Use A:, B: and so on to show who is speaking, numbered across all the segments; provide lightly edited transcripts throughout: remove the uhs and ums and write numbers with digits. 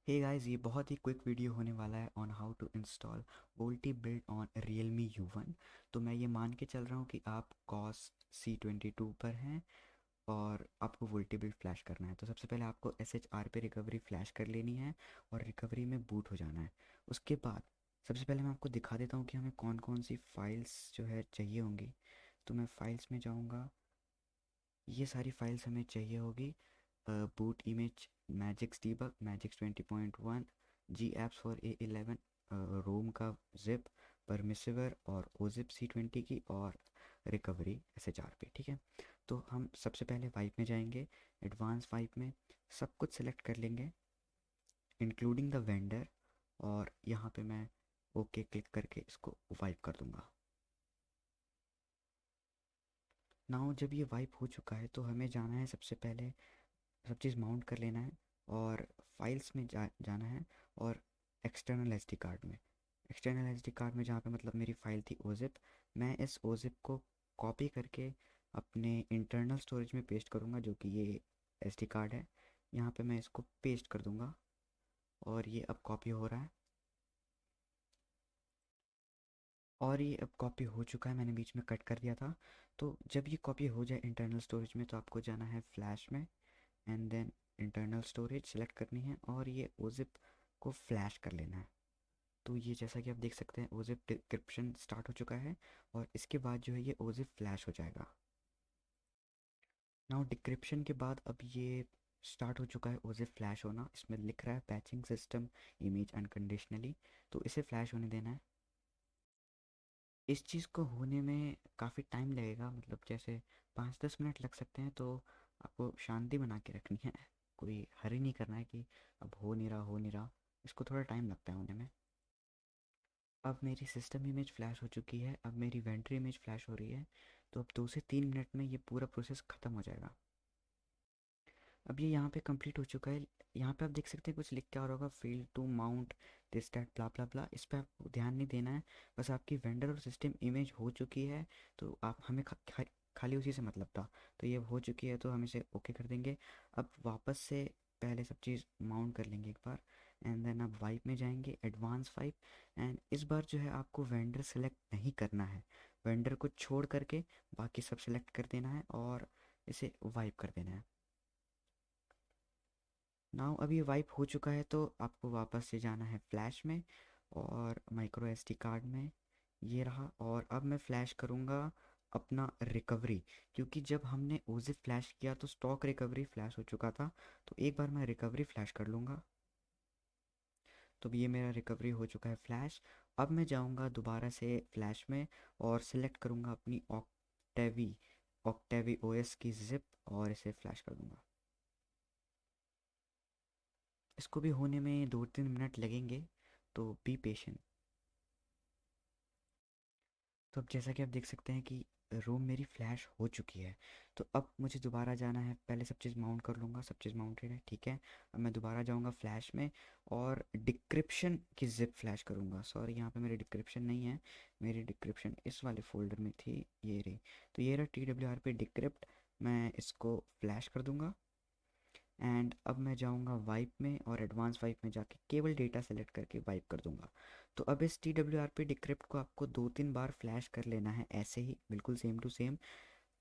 A: Hey guys, ये बहुत ही quick video होने वाला है on how to install VoLTE build on Realme U1। तो मैं ये मान के चल रहा हूँ कि आप कॉस C22 पर हैं और आपको वोल्टी बिल्ड फ्लैश करना है। तो सबसे पहले आपको SHR पे रिकवरी फ्लैश कर लेनी है और रिकवरी में बूट हो जाना है। उसके बाद सबसे पहले मैं आपको दिखा देता हूँ कि हमें कौन कौन सी फाइल्स जो है चाहिए होंगी। तो मैं फाइल्स में जाऊँगा, ये सारी फाइल्स हमें चाहिए होगी। Boot image, Magisk debug, Magisk 20.1, G apps for A11, ROM का जिप, परमिसिवर और ओजिप C20 की, और रिकवरी SHR पे। ठीक है, तो हम सबसे पहले वाइप में जाएंगे। एडवांस वाइप में सब कुछ सेलेक्ट कर लेंगे इंक्लूडिंग द वेंडर, और यहाँ पे मैं ओके क्लिक करके इसको वाइप कर दूंगा। नाउ जब ये वाइप हो चुका है तो हमें जाना है, सबसे पहले सब चीज़ माउंट कर लेना है और फाइल्स में जाना है, और एक्सटर्नल एसडी कार्ड में, एक्सटर्नल एसडी कार्ड में जहाँ पे मतलब मेरी फ़ाइल थी ओजिप, मैं इस ओजिप को कॉपी करके अपने इंटरनल स्टोरेज में पेस्ट करूँगा, जो कि ये एसडी कार्ड है। यहाँ पे मैं इसको पेस्ट कर दूँगा और ये अब कॉपी हो रहा है, और ये अब कॉपी हो चुका है। मैंने बीच में कट कर दिया था। तो जब ये कॉपी हो जाए इंटरनल स्टोरेज में तो आपको जाना है फ्लैश में, and then internal storage select करनी है और ये ओजिप को फ्लैश कर लेना है। तो ये जैसा कि आप देख सकते हैं ओजिप डिक्रिप्शन स्टार्ट हो चुका है, और इसके बाद जो है ये ओजिप फ्लैश हो जाएगा। नाउ डिक्रिप्शन के बाद अब ये स्टार्ट हो चुका है ओजिप फ्लैश होना। इसमें लिख रहा है पैचिंग सिस्टम इमेज अनकंडीशनली, तो इसे फ्लैश होने देना है। इस चीज़ को होने में काफ़ी टाइम लगेगा, मतलब जैसे 5-10 मिनट लग सकते हैं। तो आपको शांति बना के रखनी है, कोई हरी नहीं करना है कि अब हो नहीं रहा हो नहीं रहा, इसको थोड़ा टाइम लगता है होने में। अब मेरी सिस्टम इमेज फ्लैश हो चुकी है, अब मेरी वेंडर इमेज फ्लैश हो रही है। तो अब 2 से 3 मिनट में ये पूरा प्रोसेस ख़त्म हो जाएगा। अब ये यहाँ पे कंप्लीट हो चुका है। यहाँ पे आप देख सकते हैं कुछ लिख के आ रहा होगा, fail to mount this that blah blah blah. इस पर आपको ध्यान नहीं देना है, बस आपकी वेंडर और सिस्टम इमेज हो चुकी है। तो आप हमें खाली उसी से मतलब था। तो ये हो चुकी है तो हम इसे ओके कर देंगे। अब वापस से पहले सब चीज़ माउंट कर लेंगे एक बार, एंड देन आप वाइप में जाएंगे, एडवांस वाइप। एंड इस बार जो है आपको वेंडर सेलेक्ट नहीं करना है, वेंडर को छोड़ करके बाकी सब सेलेक्ट कर देना है और इसे वाइप कर देना है। नाउ अभी वाइप हो चुका है तो आपको वापस से जाना है फ्लैश में और माइक्रो एसडी कार्ड में, ये रहा। और अब मैं फ्लैश करूँगा अपना रिकवरी, क्योंकि जब हमने ओजिप फ्लैश किया तो स्टॉक रिकवरी फ्लैश हो चुका था। तो एक बार मैं रिकवरी फ्लैश कर लूँगा। तो ये मेरा रिकवरी हो चुका है फ्लैश। अब मैं जाऊँगा दोबारा से फ्लैश में और सिलेक्ट करूँगा अपनी ऑक्टेवी ऑक्टेवी ओएस की जिप और इसे फ्लैश कर दूँगा। इसको भी होने में 2-3 मिनट लगेंगे, तो बी पेशेंट। तो अब जैसा कि आप देख सकते हैं कि रोम मेरी फ्लैश हो चुकी है। तो अब मुझे दोबारा जाना है, पहले सब चीज़ माउंट कर लूँगा, सब चीज़ माउंटेड है ठीक है। अब मैं दोबारा जाऊँगा फ्लैश में और डिक्रिप्शन की जिप फ्लैश करूँगा। सॉरी, यहाँ पे मेरी डिक्रिप्शन नहीं है, मेरी डिक्रिप्शन इस वाले फोल्डर में थी, ये रही। तो ये रहा TWR पे डिक्रिप्ट, मैं इसको फ्लैश कर दूँगा। एंड अब मैं जाऊंगा वाइप में और एडवांस वाइप में जाके केवल डेटा सेलेक्ट करके वाइप कर दूंगा। तो अब इस TWRP डिक्रिप्ट को आपको 2-3 बार फ्लैश कर लेना है, ऐसे ही बिल्कुल सेम टू सेम,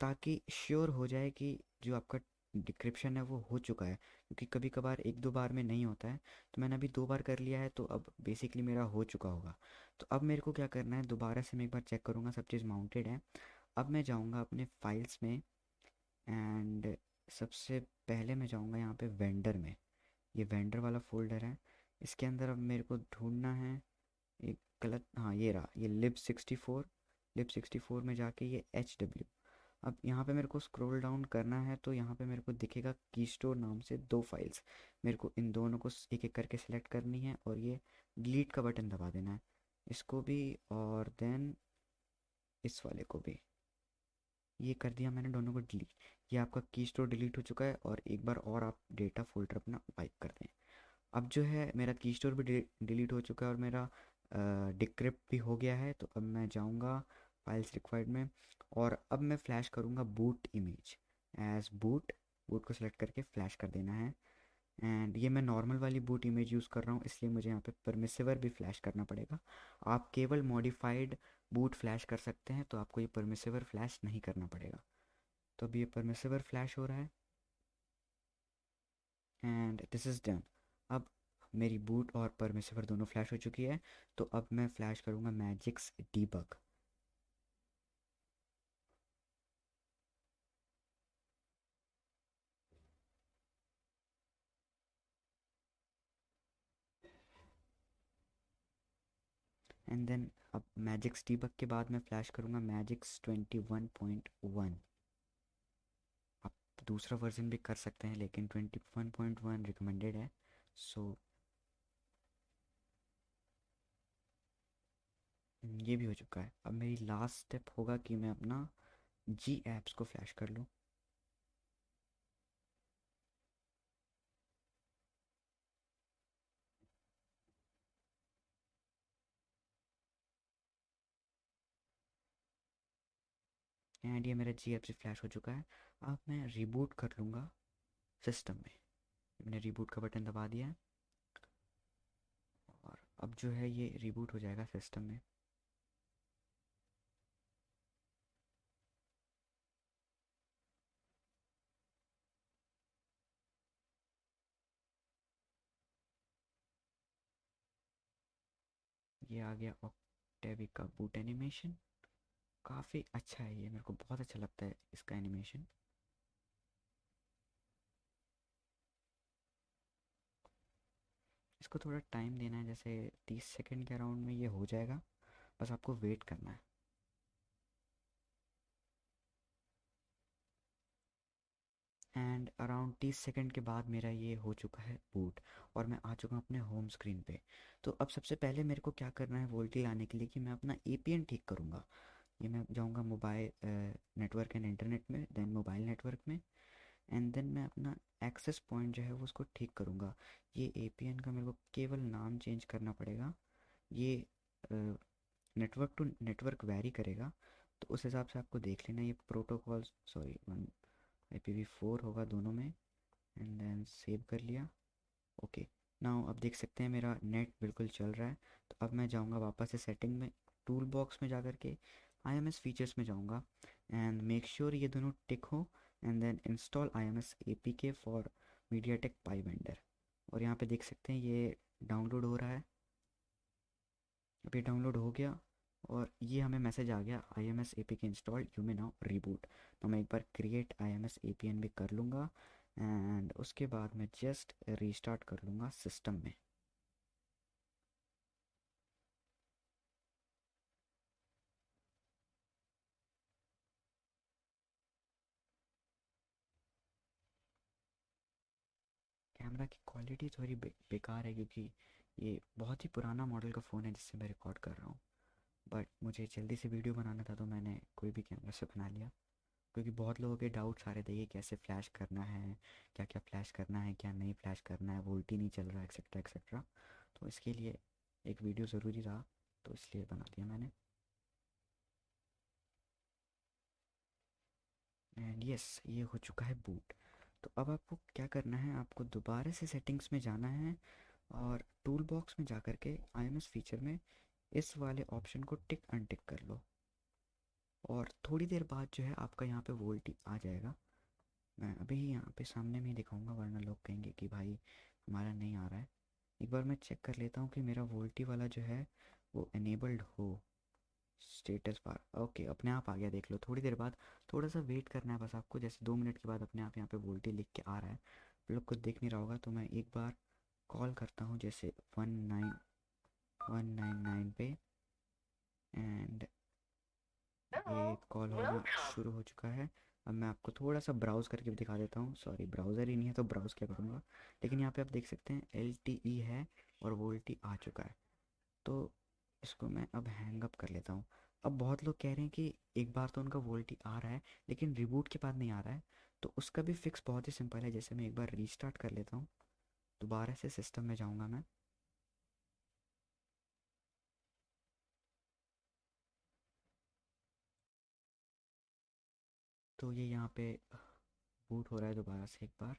A: ताकि श्योर हो जाए कि जो आपका डिक्रिप्शन है वो हो चुका है, क्योंकि कभी कभार 1-2 बार में नहीं होता है। तो मैंने अभी 2 बार कर लिया है तो अब बेसिकली मेरा हो चुका होगा। तो अब मेरे को क्या करना है, दोबारा से मैं एक बार चेक करूँगा सब चीज़ माउंटेड है। अब मैं जाऊँगा अपने फाइल्स में, एंड सबसे पहले मैं जाऊंगा यहाँ पे वेंडर में, ये वेंडर वाला फोल्डर है। इसके अंदर अब मेरे को ढूंढना है एक गलत, हाँ ये रहा, ये लिब 64 में जाके ये HW। अब यहाँ पे मेरे को स्क्रॉल डाउन करना है तो यहाँ पे मेरे को दिखेगा कीस्टोर नाम से 2 फाइल्स। मेरे को इन दोनों को एक एक करके सिलेक्ट करनी है और ये डिलीट का बटन दबा देना है, इसको भी और देन इस वाले को भी। ये कर दिया मैंने दोनों को डिलीट। ये आपका की स्टोर डिलीट हो चुका है, और एक बार और आप डेटा फोल्डर अपना वाइप कर दें। अब जो है मेरा की स्टोर भी डिलीट हो चुका है और मेरा डिक्रिप्ट भी हो गया है। तो अब मैं जाऊंगा फाइल्स रिक्वायर्ड में, और अब मैं फ्लैश करूंगा boot image as boot. Boot को सिलेक्ट करके फ्लैश कर देना है, एंड ये मैं नॉर्मल वाली बूट इमेज यूज़ कर रहा हूँ, इसलिए मुझे यहाँ पे परमिसिवर भी फ्लैश करना पड़ेगा। आप केवल मॉडिफाइड बूट फ्लैश कर सकते हैं, तो आपको ये परमिसिवर फ्लैश नहीं करना पड़ेगा। तो अभी ये परमिसिवर फ्लैश हो रहा है एंड दिस इज़ डन। अब मेरी बूट और परमिसिवर दोनों फ्लैश हो चुकी है। तो अब मैं फ्लैश करूँगा मैजिक्स डीबग। एंड देन अब मैजिक्स डीबग के बाद मैं फ्लैश करूँगा मैजिक्स 21.1। आप दूसरा वर्जन भी कर सकते हैं, लेकिन 21.1 रिकमेंडेड है। सो ये भी हो चुका है। अब मेरी लास्ट स्टेप होगा कि मैं अपना जी एप्स को फ्लैश कर लूँ। एंड ये मेरा जी एप से फ्लैश हो चुका है। अब मैं रिबूट कर लूँगा सिस्टम में। मैंने रिबूट का बटन दबा दिया है और अब जो है ये रिबूट हो जाएगा सिस्टम में। ये आ गया ऑक्टेविक का बूट एनिमेशन। काफ़ी अच्छा है, ये मेरे को बहुत अच्छा लगता है इसका एनिमेशन। इसको थोड़ा टाइम देना है, जैसे 30 सेकंड के अराउंड में ये हो जाएगा। बस आपको वेट करना है। एंड अराउंड 30 सेकंड के बाद मेरा ये हो चुका है बूट और मैं आ चुका हूँ अपने होम स्क्रीन पे। तो अब सबसे पहले मेरे को क्या करना है वोल्टी लाने के लिए, कि मैं अपना एपीएन ठीक करूँगा। ये मैं जाऊँगा मोबाइल नेटवर्क एंड इंटरनेट में, देन मोबाइल नेटवर्क में, एंड देन मैं अपना एक्सेस पॉइंट जो है वो उसको ठीक करूँगा। ये एपीएन का मेरे को केवल नाम चेंज करना पड़ेगा। ये नेटवर्क टू नेटवर्क वैरी करेगा, तो उस हिसाब से आपको देख लेना। ये प्रोटोकॉल सॉरी वन IPv4 होगा दोनों में। एंड देन सेव कर लिया। ओके, नाउ अब देख सकते हैं मेरा नेट बिल्कुल चल रहा है। तो अब मैं जाऊंगा वापस से सेटिंग में, टूल बॉक्स में जा कर के IMS फीचर्स में जाऊंगा एंड मेक श्योर ये दोनों टिक हो। And then install IMS APK for MediaTek pie vendor. और यहाँ पे देख सकते हैं ये डाउनलोड हो रहा है। अभी डाउनलोड हो गया और ये हमें मैसेज आ गया IMS APK installed, you may now reboot. तो मैं एक बार क्रिएट IMS APN भी कर लूँगा एंड उसके बाद मैं जस्ट रीस्टार्ट कर लूँगा सिस्टम में। कैमरा की क्वालिटी थोड़ी बेकार है, क्योंकि ये बहुत ही पुराना मॉडल का फ़ोन है जिससे मैं रिकॉर्ड कर रहा हूँ। बट मुझे जल्दी से वीडियो बनाना था, तो मैंने कोई भी कैमरा से बना लिया। क्योंकि बहुत लोगों के डाउट्स आ रहे थे, ये कैसे फ्लैश करना है, क्या क्या फ्लैश करना है, क्या नहीं फ्लैश करना है, वोल्टी नहीं चल रहा, एक्सेट्रा एक्सेट्रा। तो इसके लिए एक वीडियो ज़रूरी रहा, तो इसलिए बना दिया मैंने। एंड यस, ये हो चुका है बूट। तो अब आपको क्या करना है, आपको दोबारा से सेटिंग्स में जाना है और टूल बॉक्स में जा कर के IMS फीचर में इस वाले ऑप्शन को टिक अनटिक कर लो। और थोड़ी देर बाद जो है आपका यहाँ पे वोल्टी आ जाएगा। मैं अभी ही यहाँ पे सामने में ही दिखाऊंगा, वरना लोग कहेंगे कि भाई हमारा नहीं आ रहा है। एक बार मैं चेक कर लेता हूँ कि मेरा वोल्टी वाला जो है वो एनेबल्ड हो। स्टेटस बार ओके, अपने आप आ गया, देख लो। थोड़ी देर बाद थोड़ा सा वेट करना है बस आपको, जैसे 2 मिनट के बाद अपने आप यहाँ पे वोल्टी लिख के आ रहा है। लोग कुछ देख नहीं रहा होगा, तो मैं एक बार कॉल करता हूँ जैसे 19199 पे। एंड ये कॉल होना शुरू हो चुका है। अब मैं आपको थोड़ा सा ब्राउज़ करके भी दिखा देता हूँ। सॉरी, ब्राउज़र ही नहीं है तो ब्राउज़ क्या करूँगा। लेकिन यहाँ पे आप देख सकते हैं LTE है और वोल्टी आ चुका है। तो इसको मैं अब हैंग अप कर लेता हूँ। अब बहुत लोग कह रहे हैं कि एक बार तो उनका वोल्टी आ रहा है लेकिन रिबूट के बाद नहीं आ रहा है। तो उसका भी फिक्स बहुत ही सिंपल है। जैसे मैं एक बार रीस्टार्ट कर लेता हूँ, दोबारा से सिस्टम में जाऊँगा मैं। तो ये यहाँ पे बूट हो रहा है दोबारा से एक बार।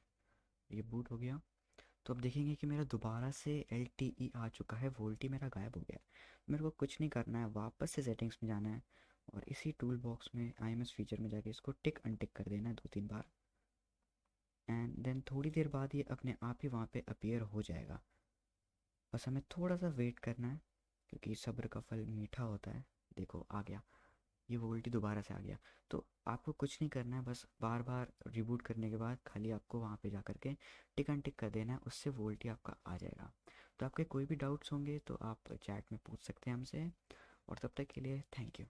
A: ये बूट हो गया। तो अब देखेंगे कि मेरा दोबारा से LTE आ चुका है, वोल्टी मेरा गायब हो गया। मेरे को कुछ नहीं करना है, वापस से सेटिंग्स में जाना है और इसी टूल बॉक्स में IMS फीचर में जाके इसको टिक अनटिक कर देना है 2-3 बार। एंड देन थोड़ी देर बाद ये अपने आप ही वहाँ पे अपीयर हो जाएगा। बस हमें थोड़ा सा वेट करना है क्योंकि सब्र का फल मीठा होता है। देखो आ गया, ये वोल्टी दोबारा से आ गया। तो आपको कुछ नहीं करना है, बस बार बार रिबूट करने के बाद खाली आपको वहाँ पे जा कर के टिक अनटिक कर देना है, उससे वोल्टी आपका आ जाएगा। तो आपके कोई भी डाउट्स होंगे तो आप चैट में पूछ सकते हैं हमसे, और तब तक के लिए थैंक यू।